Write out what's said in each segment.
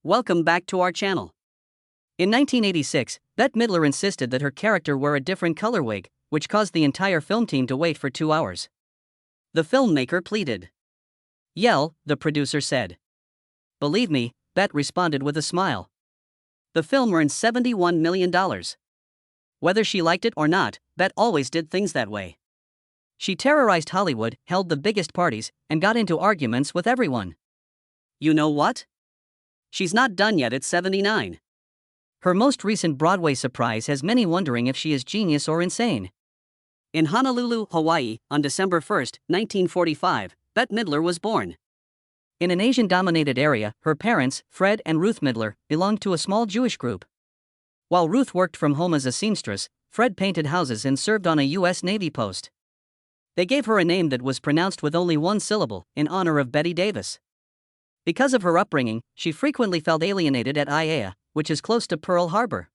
Welcome back to our channel. In 1986, Bette Midler insisted that her character wear a different color wig, which caused the entire film team to wait for 2 hours. The filmmaker pleaded. "Yell," the producer said. "Believe me," Bette responded with a smile. The film earned $71 million. Whether she liked it or not, Bette always did things that way. She terrorized Hollywood, held the biggest parties, and got into arguments with everyone. You know what? She's not done yet at 79. Her most recent Broadway surprise has many wondering if she is genius or insane. In Honolulu, Hawaii, on December 1, 1945, Bette Midler was born. In an Asian-dominated area, her parents, Fred and Ruth Midler, belonged to a small Jewish group. While Ruth worked from home as a seamstress, Fred painted houses and served on a U.S. Navy post. They gave her a name that was pronounced with only one syllable, in honor of Betty Davis. Because of her upbringing, she frequently felt alienated at Aiea, which is close to Pearl Harbor.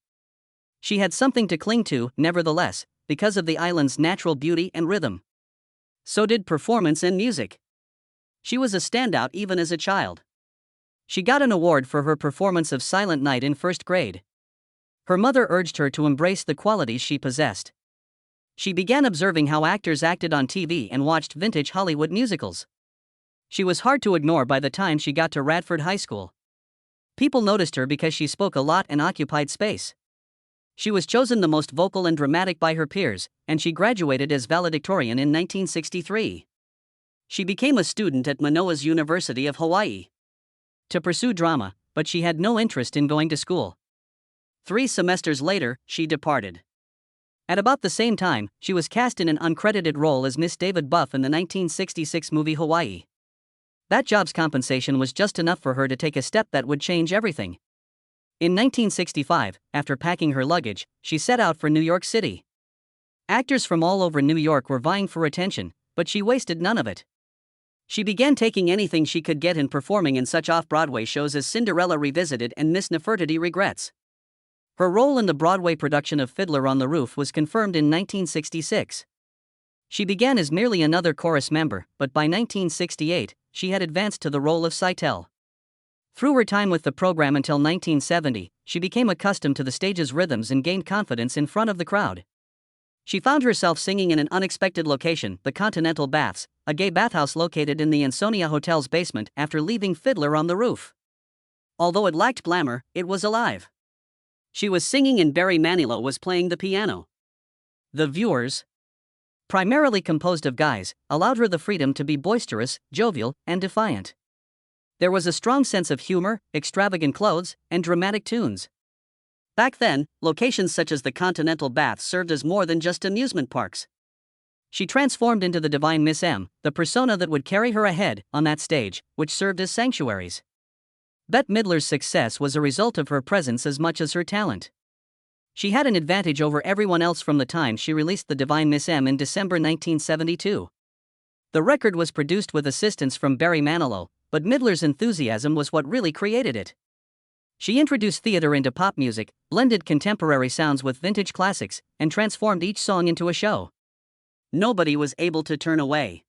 She had something to cling to, nevertheless, because of the island's natural beauty and rhythm. So did performance and music. She was a standout even as a child. She got an award for her performance of Silent Night in first grade. Her mother urged her to embrace the qualities she possessed. She began observing how actors acted on TV and watched vintage Hollywood musicals. She was hard to ignore by the time she got to Radford High School. People noticed her because she spoke a lot and occupied space. She was chosen the most vocal and dramatic by her peers, and she graduated as valedictorian in 1963. She became a student at Manoa's University of Hawaii to pursue drama, but she had no interest in going to school. 3 semesters later, she departed. At about the same time, she was cast in an uncredited role as Miss David Buff in the 1966 movie Hawaii. That job's compensation was just enough for her to take a step that would change everything. In 1965, after packing her luggage, she set out for New York City. Actors from all over New York were vying for attention, but she wasted none of it. She began taking anything she could get and performing in such off-Broadway shows as Cinderella Revisited and Miss Nefertiti Regrets. Her role in the Broadway production of Fiddler on the Roof was confirmed in 1966. She began as merely another chorus member, but by 1968, she had advanced to the role of Seitel. Through her time with the program until 1970, she became accustomed to the stage's rhythms and gained confidence in front of the crowd. She found herself singing in an unexpected location, the Continental Baths, a gay bathhouse located in the Ansonia Hotel's basement, after leaving Fiddler on the Roof. Although it lacked glamour, it was alive. She was singing and Barry Manilow was playing the piano. The viewers, primarily composed of guys, allowed her the freedom to be boisterous, jovial, and defiant. There was a strong sense of humor, extravagant clothes, and dramatic tunes. Back then, locations such as the Continental Baths served as more than just amusement parks. She transformed into the Divine Miss M, the persona that would carry her ahead on that stage, which served as sanctuaries. Bette Midler's success was a result of her presence as much as her talent. She had an advantage over everyone else from the time she released the Divine Miss M in December 1972. The record was produced with assistance from Barry Manilow, but Midler's enthusiasm was what really created it. She introduced theater into pop music, blended contemporary sounds with vintage classics, and transformed each song into a show nobody was able to turn away.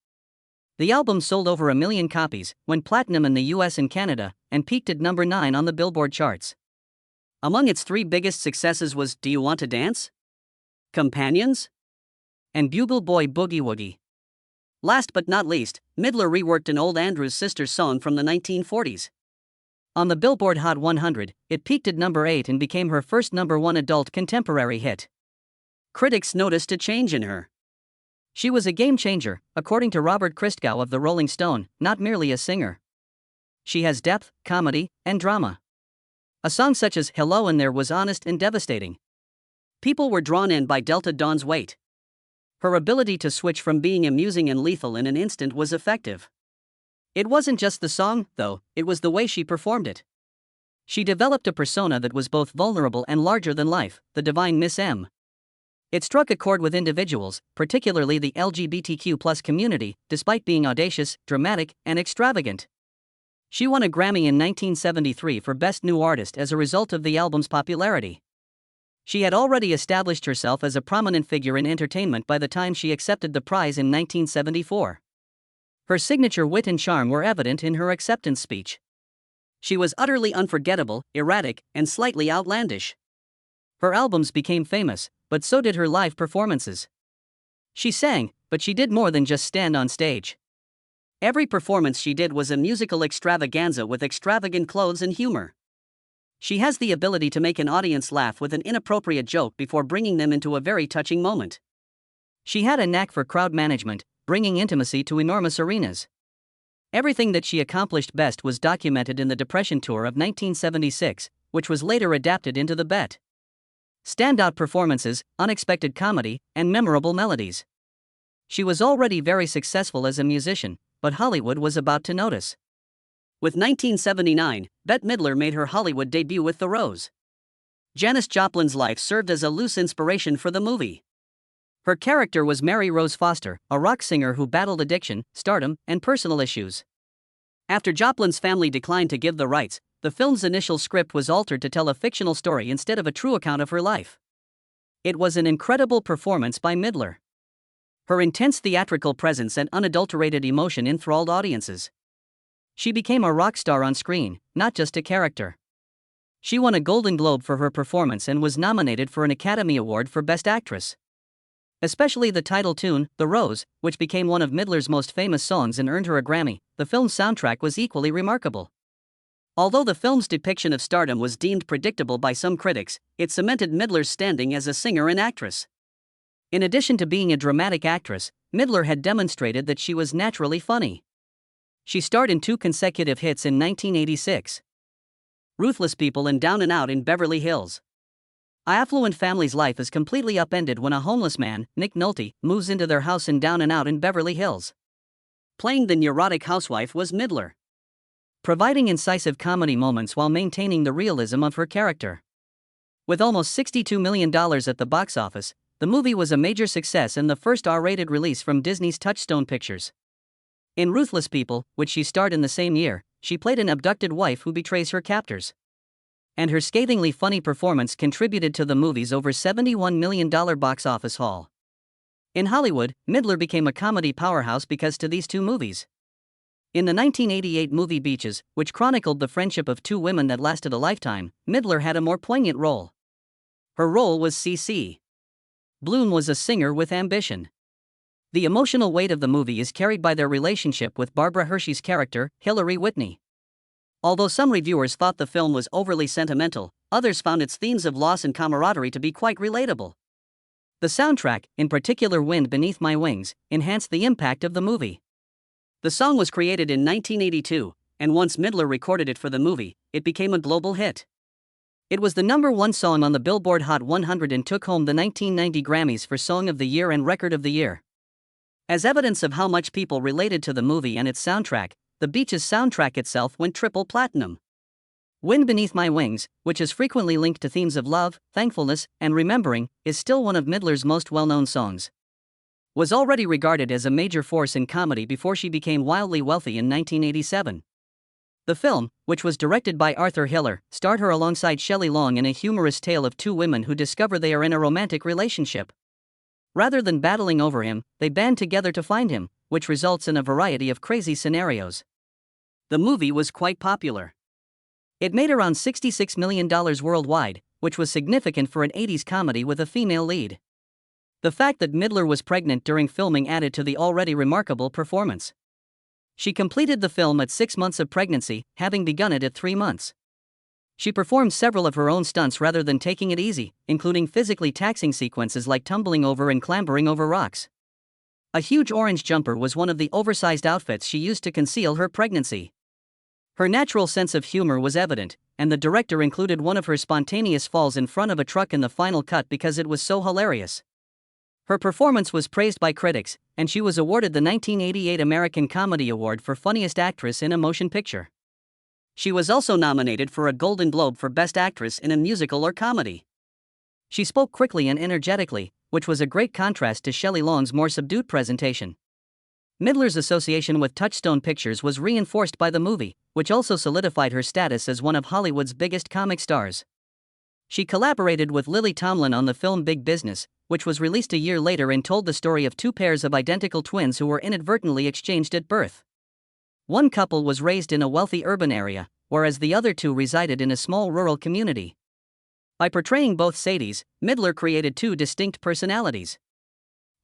The album sold over 1 million copies, went platinum in the US and Canada, and peaked at number 9 on the Billboard charts. Among its 3 biggest successes was Do You Want to Dance?, Companions, and Bugle Boy Boogie Woogie. Last but not least, Midler reworked an old Andrews Sisters song from the 1940s. On the Billboard Hot 100, it peaked at number 8 and became her first number 1 adult contemporary hit. Critics noticed a change in her. She was a game changer, according to Robert Christgau of the Rolling Stone, not merely a singer. She has depth, comedy, and drama. A song such as Hello in There was honest and devastating. People were drawn in by Delta Dawn's weight. Her ability to switch from being amusing and lethal in an instant was effective. It wasn't just the song, though, it was the way she performed it. She developed a persona that was both vulnerable and larger than life, the Divine Miss M. It struck a chord with individuals, particularly the LGBTQ+ community, despite being audacious, dramatic, and extravagant. She won a Grammy in 1973 for Best New Artist as a result of the album's popularity. She had already established herself as a prominent figure in entertainment by the time she accepted the prize in 1974. Her signature wit and charm were evident in her acceptance speech. She was utterly unforgettable, erratic, and slightly outlandish. Her albums became famous, but so did her live performances. She sang, but she did more than just stand on stage. Every performance she did was a musical extravaganza with extravagant clothes and humor. She has the ability to make an audience laugh with an inappropriate joke before bringing them into a very touching moment. She had a knack for crowd management, bringing intimacy to enormous arenas. Everything that she accomplished best was documented in the Depression Tour of 1976, which was later adapted into the Bette. Standout performances, unexpected comedy, and memorable melodies. She was already very successful as a musician, but Hollywood was about to notice. With 1979, Bette Midler made her Hollywood debut with The Rose. Janis Joplin's life served as a loose inspiration for the movie. Her character was Mary Rose Foster, a rock singer who battled addiction, stardom, and personal issues. After Joplin's family declined to give the rights, the film's initial script was altered to tell a fictional story instead of a true account of her life. It was an incredible performance by Midler. Her intense theatrical presence and unadulterated emotion enthralled audiences. She became a rock star on screen, not just a character. She won a Golden Globe for her performance and was nominated for an Academy Award for Best Actress. Especially the title tune, The Rose, which became one of Midler's most famous songs and earned her a Grammy. The film's soundtrack was equally remarkable. Although the film's depiction of stardom was deemed predictable by some critics, it cemented Midler's standing as a singer and actress. In addition to being a dramatic actress, Midler had demonstrated that she was naturally funny. She starred in 2 consecutive hits in 1986. Ruthless People and Down and Out in Beverly Hills. An affluent family's life is completely upended when a homeless man, Nick Nolte, moves into their house in Down and Out in Beverly Hills. Playing the neurotic housewife was Midler, providing incisive comedy moments while maintaining the realism of her character. With almost $62 million at the box office, the movie was a major success and the first R-rated release from Disney's Touchstone Pictures. In Ruthless People, which she starred in the same year, she played an abducted wife who betrays her captors. And her scathingly funny performance contributed to the movie's over $71 million box office haul. In Hollywood, Midler became a comedy powerhouse because to these 2 movies. In the 1988 movie Beaches, which chronicled the friendship of 2 women that lasted a lifetime, Midler had a more poignant role. Her role was C.C. Bloom was a singer with ambition. The emotional weight of the movie is carried by their relationship with Barbara Hershey's character, Hillary Whitney. Although some reviewers thought the film was overly sentimental, others found its themes of loss and camaraderie to be quite relatable. The soundtrack, in particular Wind Beneath My Wings, enhanced the impact of the movie. The song was created in 1982, and once Midler recorded it for the movie, it became a global hit. It was the #1 song on the Billboard Hot 100 and took home the 1990 Grammys for Song of the Year and Record of the Year. As evidence of how much people related to the movie and its soundtrack, the Beaches soundtrack itself went triple platinum. Wind Beneath My Wings, which is frequently linked to themes of love, thankfulness, and remembering, is still one of Midler's most well-known songs. Was already regarded as a major force in comedy before she became wildly wealthy in 1987. The film, which was directed by Arthur Hiller, starred her alongside Shelley Long in a humorous tale of 2 women who discover they are in a romantic relationship. Rather than battling over him, they band together to find him, which results in a variety of crazy scenarios. The movie was quite popular. It made around $66 million worldwide, which was significant for an 80s comedy with a female lead. The fact that Midler was pregnant during filming added to the already remarkable performance. She completed the film at 6 months of pregnancy, having begun it at 3 months. She performed several of her own stunts rather than taking it easy, including physically taxing sequences like tumbling over and clambering over rocks. A huge orange jumper was one of the oversized outfits she used to conceal her pregnancy. Her natural sense of humor was evident, and the director included one of her spontaneous falls in front of a truck in the final cut because it was so hilarious. Her performance was praised by critics, and she was awarded the 1988 American Comedy Award for Funniest Actress in a Motion Picture. She was also nominated for a Golden Globe for Best Actress in a Musical or Comedy. She spoke quickly and energetically, which was a great contrast to Shelley Long's more subdued presentation. Midler's association with Touchstone Pictures was reinforced by the movie, which also solidified her status as one of Hollywood's biggest comic stars. She collaborated with Lily Tomlin on the film Big Business, which was released a year later and told the story of 2 pairs of identical twins who were inadvertently exchanged at birth. One couple was raised in a wealthy urban area, whereas the other two resided in a small rural community. By portraying both Sadies, Midler created two distinct personalities.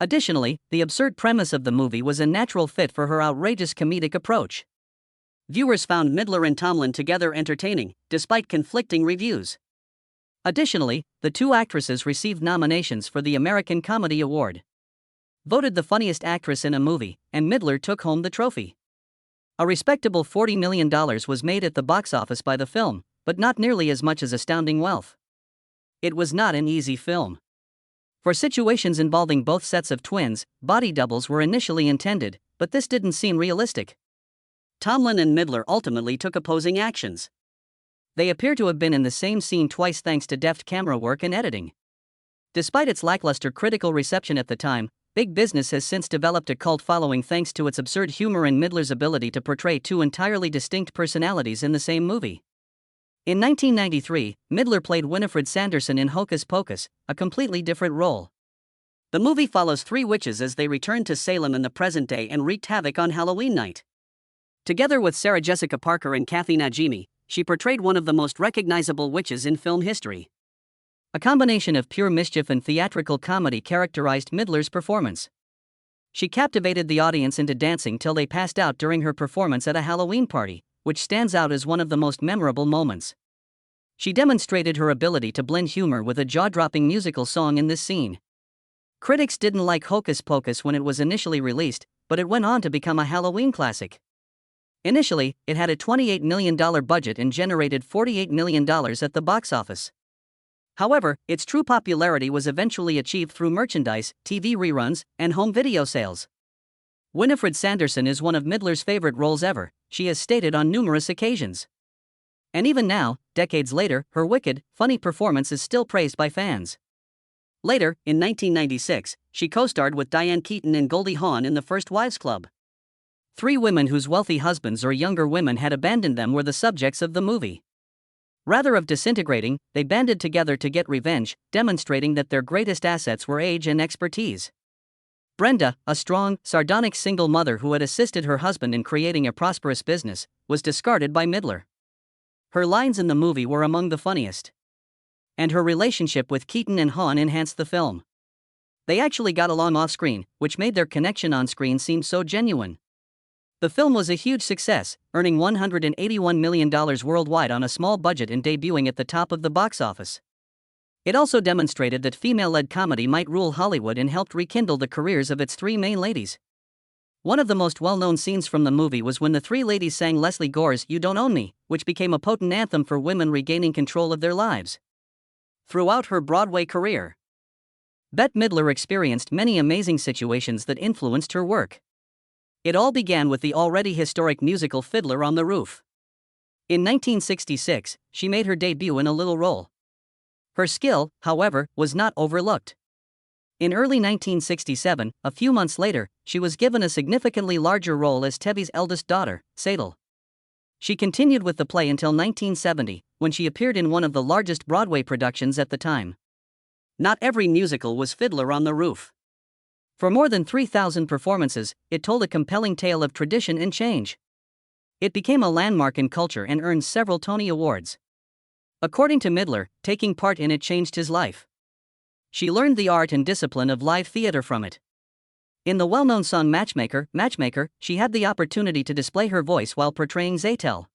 Additionally, the absurd premise of the movie was a natural fit for her outrageous comedic approach. Viewers found Midler and Tomlin together entertaining, despite conflicting reviews. Additionally, the two actresses received nominations for the American Comedy Award. Voted the funniest actress in a movie, and Midler took home the trophy. A respectable $40 million was made at the box office by the film, but not nearly as much as Astounding Wealth. It was not an easy film. For situations involving both sets of twins, body doubles were initially intended, but this didn't seem realistic. Tomlin and Midler ultimately took opposing actions. They appear to have been in the same scene twice thanks to deft camera work and editing. Despite its lackluster critical reception at the time, Big Business has since developed a cult following thanks to its absurd humor and Midler's ability to portray two entirely distinct personalities in the same movie. In 1993, Midler played Winifred Sanderson in Hocus Pocus, a completely different role. The movie follows three witches as they return to Salem in the present day and wreaked havoc on Halloween night. Together with Sarah Jessica Parker and Kathy Najimy, she portrayed one of the most recognizable witches in film history. A combination of pure mischief and theatrical comedy characterized Midler's performance. She captivated the audience into dancing till they passed out during her performance at a Halloween party, which stands out as one of the most memorable moments. She demonstrated her ability to blend humor with a jaw-dropping musical song in this scene. Critics didn't like Hocus Pocus when it was initially released, but it went on to become a Halloween classic. Initially, it had a $28 million budget and generated $48 million at the box office. However, its true popularity was eventually achieved through merchandise, TV reruns, and home video sales. Winifred Sanderson is one of Midler's favorite roles ever, she has stated on numerous occasions. And even now, decades later, her wicked, funny performance is still praised by fans. Later, in 1996, she co-starred with Diane Keaton and Goldie Hawn in The First Wives Club. Three women whose wealthy husbands or younger women had abandoned them were the subjects of the movie. Rather of disintegrating, they banded together to get revenge, demonstrating that their greatest assets were age and expertise. Brenda, a strong, sardonic single mother who had assisted her husband in creating a prosperous business, was discarded by Midler. Her lines in the movie were among the funniest. And her relationship with Keaton and Hawn enhanced the film. They actually got along off-screen, which made their connection on-screen seem so genuine. The film was a huge success, earning $181 million worldwide on a small budget and debuting at the top of the box office. It also demonstrated that female-led comedy might rule Hollywood and helped rekindle the careers of its three main ladies. One of the most well-known scenes from the movie was when the three ladies sang Leslie Gore's "You Don't Own Me," which became a potent anthem for women regaining control of their lives. Throughout her Broadway career, Bette Midler experienced many amazing situations that influenced her work. It all began with the already historic musical Fiddler on the Roof. In 1966, she made her debut in a little role. Her skill, however, was not overlooked. In early 1967, a few months later, she was given a significantly larger role as Tevi's eldest daughter, Sadal. She continued with the play until 1970, when she appeared in one of the largest Broadway productions at the time. Not every musical was Fiddler on the Roof. For more than 3,000 performances, it told a compelling tale of tradition and change. It became a landmark in culture and earned several Tony Awards. According to Midler, taking part in it changed his life. She learned the art and discipline of live theater from it. In the well-known song Matchmaker, she had the opportunity to display her voice while portraying Zaytel.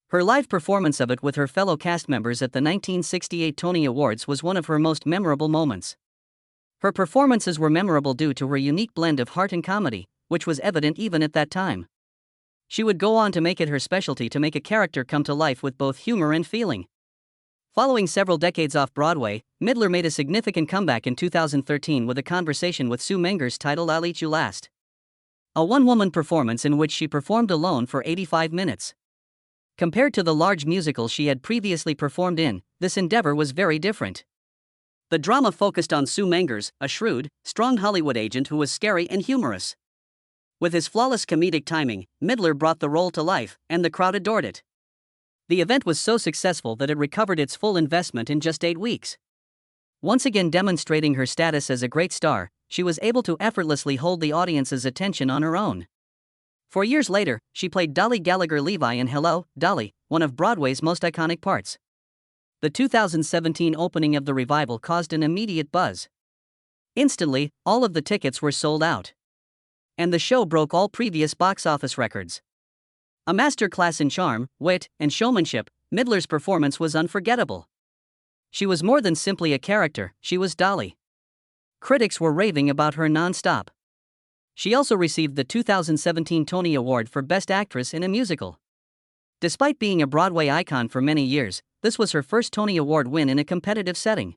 Her live performance of it with her fellow cast members at the 1968 Tony Awards was one of her most memorable moments. Her performances were memorable due to her unique blend of heart and comedy, which was evident even at that time. She would go on to make it her specialty to make a character come to life with both humor and feeling. Following several decades off Broadway, Midler made a significant comeback in 2013 with a conversation with Sue Mengers titled "I'll Eat You Last." A one-woman performance in which she performed alone for 85 minutes. Compared to the large musicals she had previously performed in, this endeavor was very different. The drama focused on Sue Mengers, a shrewd, strong Hollywood agent who was scary and humorous. With his flawless comedic timing, Midler brought the role to life, and the crowd adored it. The event was so successful that it recovered its full investment in just 8 weeks. Once again demonstrating her status as a great star, she was able to effortlessly hold the audience's attention on her own. 4 years later, she played Dolly Gallagher Levi in Hello, Dolly, one of Broadway's most iconic parts. The 2017 opening of the revival caused an immediate buzz. Instantly, all of the tickets were sold out. And the show broke all previous box office records. A masterclass in charm, wit, and showmanship, Midler's performance was unforgettable. She was more than simply a character, she was Dolly. Critics were raving about her non-stop. She also received the 2017 Tony Award for Best Actress in a Musical. Despite being a Broadway icon for many years, this was her first Tony Award win in a competitive setting.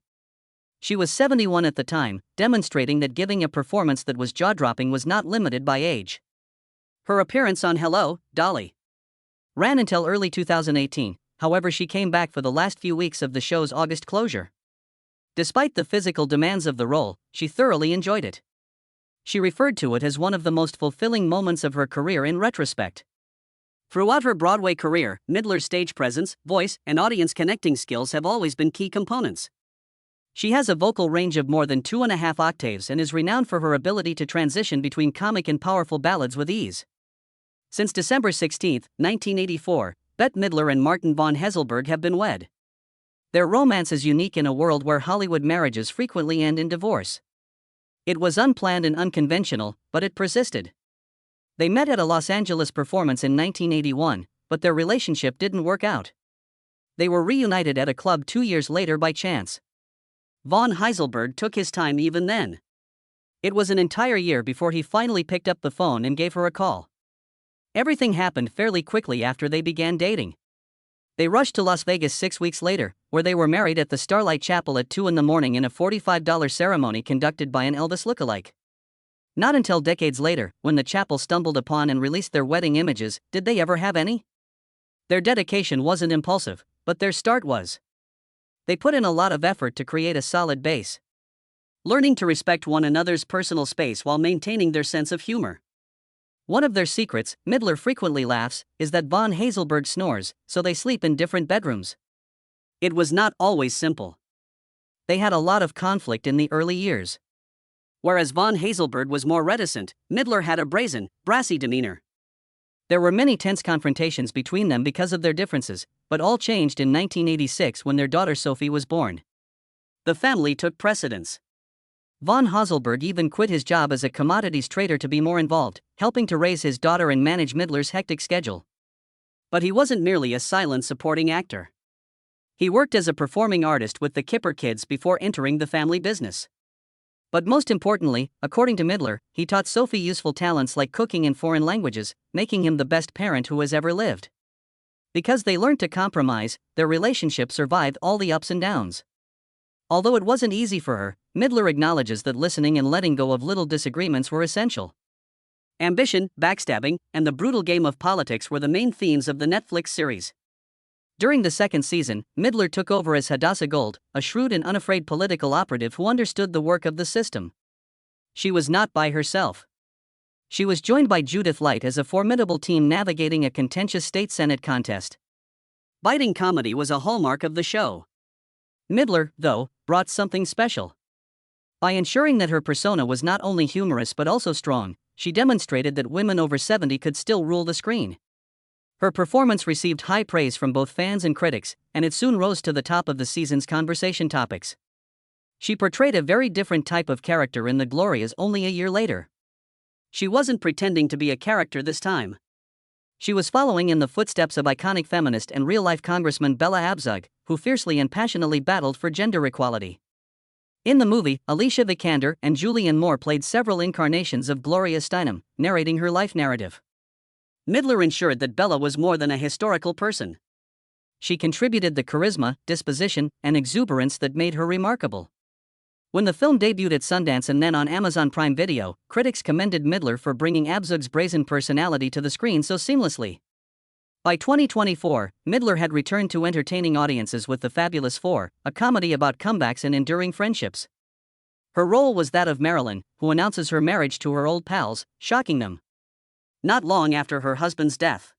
She was 71 at the time, demonstrating that giving a performance that was jaw-dropping was not limited by age. Her appearance on Hello, Dolly ran until early 2018, however she came back for the last few weeks of the show's August closure. Despite the physical demands of the role, she thoroughly enjoyed it. She referred to it as one of the most fulfilling moments of her career in retrospect. Throughout her Broadway career, Midler's stage presence, voice, and audience connecting skills have always been key components. She has a vocal range of more than 2.5 octaves and is renowned for her ability to transition between comic and powerful ballads with ease. Since December 16, 1984, Bette Midler and Martin von Hesselberg have been wed. Their romance is unique in a world where Hollywood marriages frequently end in divorce. It was unplanned and unconventional, but it persisted. They met at a Los Angeles performance in 1981, but their relationship didn't work out. They were reunited at a club 2 years later by chance. Von Hesselberg took his time even then. It was an entire year before he finally picked up the phone and gave her a call. Everything happened fairly quickly after they began dating. They rushed to Las Vegas 6 weeks later, where they were married at the Starlight Chapel at 2 a.m. in a $45 ceremony conducted by an Elvis lookalike. Not until decades later, when the chapel stumbled upon and released their wedding images, did they ever have any. Their dedication wasn't impulsive, but their start was. They put in a lot of effort to create a solid base, learning to respect one another's personal space while maintaining their sense of humor. One of their secrets, Midler frequently laughs, is that von Hesselberg snores, so they sleep in different bedrooms. It was not always simple. They had a lot of conflict in the early years. Whereas von Hesselberg was more reticent, Midler had a brazen, brassy demeanor. There were many tense confrontations between them because of their differences, but all changed in 1986 when their daughter Sophie was born. The family took precedence. Von Hesselberg even quit his job as a commodities trader to be more involved, helping to raise his daughter and manage Midler's hectic schedule. But he wasn't merely a silent supporting actor. He worked as a performing artist with the Kipper Kids before entering the family business. But most importantly, according to Midler, he taught Sophie useful talents like cooking and foreign languages, making him the best parent who has ever lived. Because they learned to compromise, their relationship survived all the ups and downs. Although it wasn't easy for her, Midler acknowledges that listening and letting go of little disagreements were essential. Ambition, backstabbing, and the brutal game of politics were the main themes of the Netflix series. During the second season, Midler took over as Hadassah Gold, a shrewd and unafraid political operative who understood the work of the system. She was not by herself. She was joined by Judith Light as a formidable team navigating a contentious state senate contest. Biting comedy was a hallmark of the show. Midler, though, brought something special. By ensuring that her persona was not only humorous but also strong, she demonstrated that women over 70 could still rule the screen. Her performance received high praise from both fans and critics, and it soon rose to the top of the season's conversation topics. She portrayed a very different type of character in The Glorias only a year later. She wasn't pretending to be a character this time. She was following in the footsteps of iconic feminist and real-life Congressman Bella Abzug, who fiercely and passionately battled for gender equality. In the movie, Alicia Vikander and Julianne Moore played several incarnations of Gloria Steinem, narrating her life narrative. Midler ensured that Bella was more than a historical person. She contributed the charisma, disposition, and exuberance that made her remarkable. When the film debuted at Sundance and then on Amazon Prime Video, critics commended Midler for bringing Abzug's brazen personality to the screen so seamlessly. By 2024, Midler had returned to entertaining audiences with The Fabulous Four, a comedy about comebacks and enduring friendships. Her role was that of Marilyn, who announces her marriage to her old pals, shocking them. Not long after her husband's death.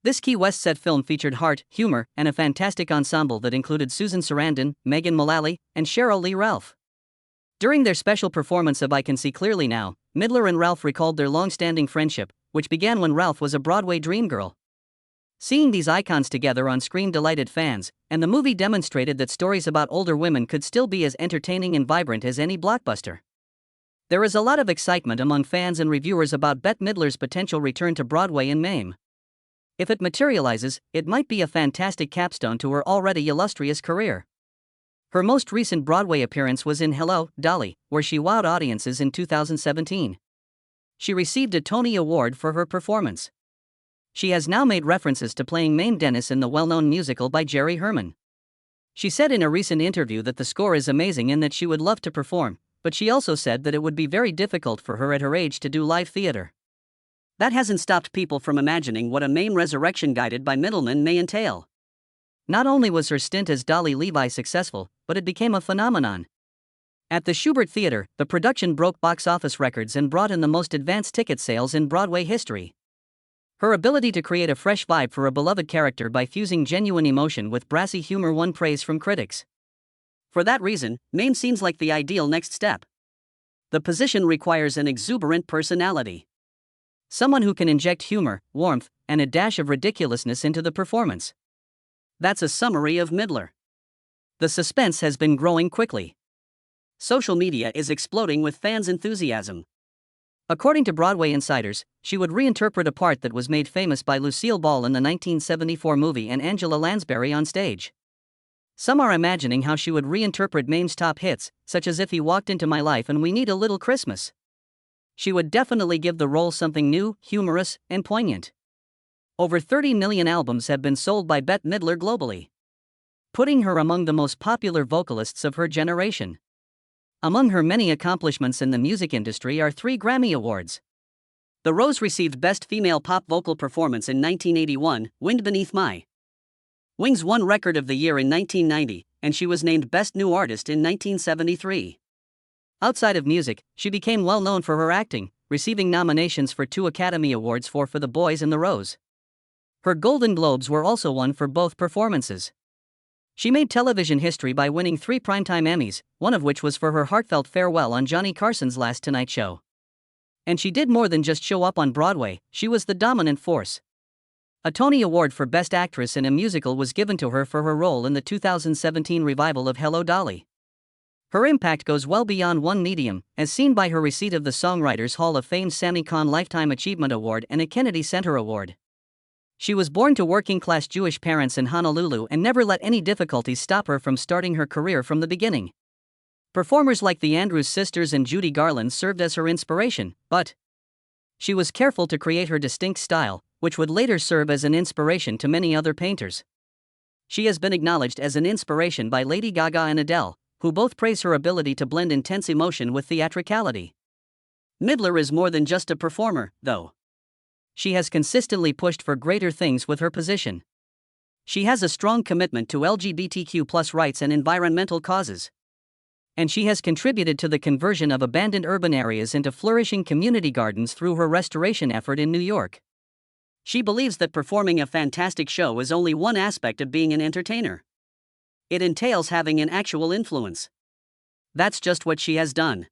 This Key West set film featured heart, humor, and a fantastic ensemble that included Susan Sarandon, Megan Mullally, and Cheryl Lee Ralph. During their special performance of I Can See Clearly Now, Midler and Ralph recalled their long-standing friendship, which began when Ralph was a Broadway dream girl. Seeing these icons together on screen delighted fans, and the movie demonstrated that stories about older women could still be as entertaining and vibrant as any blockbuster. There is a lot of excitement among fans and reviewers about Bette Midler's potential return to Broadway in Mame. If it materializes, it might be a fantastic capstone to her already illustrious career. Her most recent Broadway appearance was in Hello, Dolly, where she wowed audiences in 2017. She received a Tony Award for her performance. She has now made references to playing Mame Dennis in the well-known musical by Jerry Herman. She said in a recent interview that the score is amazing and that she would love to perform, but she also said that it would be very difficult for her at her age to do live theater. That hasn't stopped people from imagining what a Mame resurrection guided by middlemen may entail. Not only was her stint as Dolly Levi successful, but it became a phenomenon. At the Schubert Theater, the production broke box office records and brought in the most advanced ticket sales in Broadway history. Her ability to create a fresh vibe for a beloved character by fusing genuine emotion with brassy humor won praise from critics. For that reason, Mame seems like the ideal next step. The position requires an exuberant personality. Someone who can inject humor, warmth, and a dash of ridiculousness into the performance. That's a summary of Midler. The suspense has been growing quickly. Social media is exploding with fans' enthusiasm. According to Broadway insiders, she would reinterpret a part that was made famous by Lucille Ball in the 1974 movie and Angela Lansbury on stage. Some are imagining how she would reinterpret Mame's top hits, such as If He Walked Into My Life and We Need a Little Christmas. She would definitely give the role something new, humorous, and poignant. Over 30 million albums have been sold by Bette Midler globally, putting her among the most popular vocalists of her generation. Among her many accomplishments in the music industry are 3 Grammy Awards. The Rose received Best Female Pop Vocal Performance in 1981, Wind Beneath My Wings won Record of the Year in 1990, and she was named Best New Artist in 1973. Outside of music, she became well known for her acting, receiving nominations for 2 Academy Awards for the Boys and the Rose. Her Golden Globes were also won for both performances. She made television history by winning 3 Primetime Emmys, one of which was for her heartfelt farewell on Johnny Carson's Last Tonight Show. And she did more than just show up on Broadway, she was the dominant force. A Tony Award for Best Actress in a Musical was given to her for her role in the 2017 revival of Hello, Dolly. Her impact goes well beyond one medium, as seen by her receipt of the Songwriters Hall of Fame's Sammy Cahn Lifetime Achievement Award and a Kennedy Center Award. She was born to working-class Jewish parents in Honolulu and never let any difficulties stop her from starting her career from the beginning. Performers like the Andrews Sisters and Judy Garland served as her inspiration, but she was careful to create her distinct style, which would later serve as an inspiration to many other painters. She has been acknowledged as an inspiration by Lady Gaga and Adele, who both praise her ability to blend intense emotion with theatricality. Midler is more than just a performer, though. She has consistently pushed for greater things with her position. She has a strong commitment to LGBTQ+ rights and environmental causes. And she has contributed to the conversion of abandoned urban areas into flourishing community gardens through her restoration effort in New York. She believes that performing a fantastic show is only one aspect of being an entertainer. It entails having an actual influence. That's just what she has done.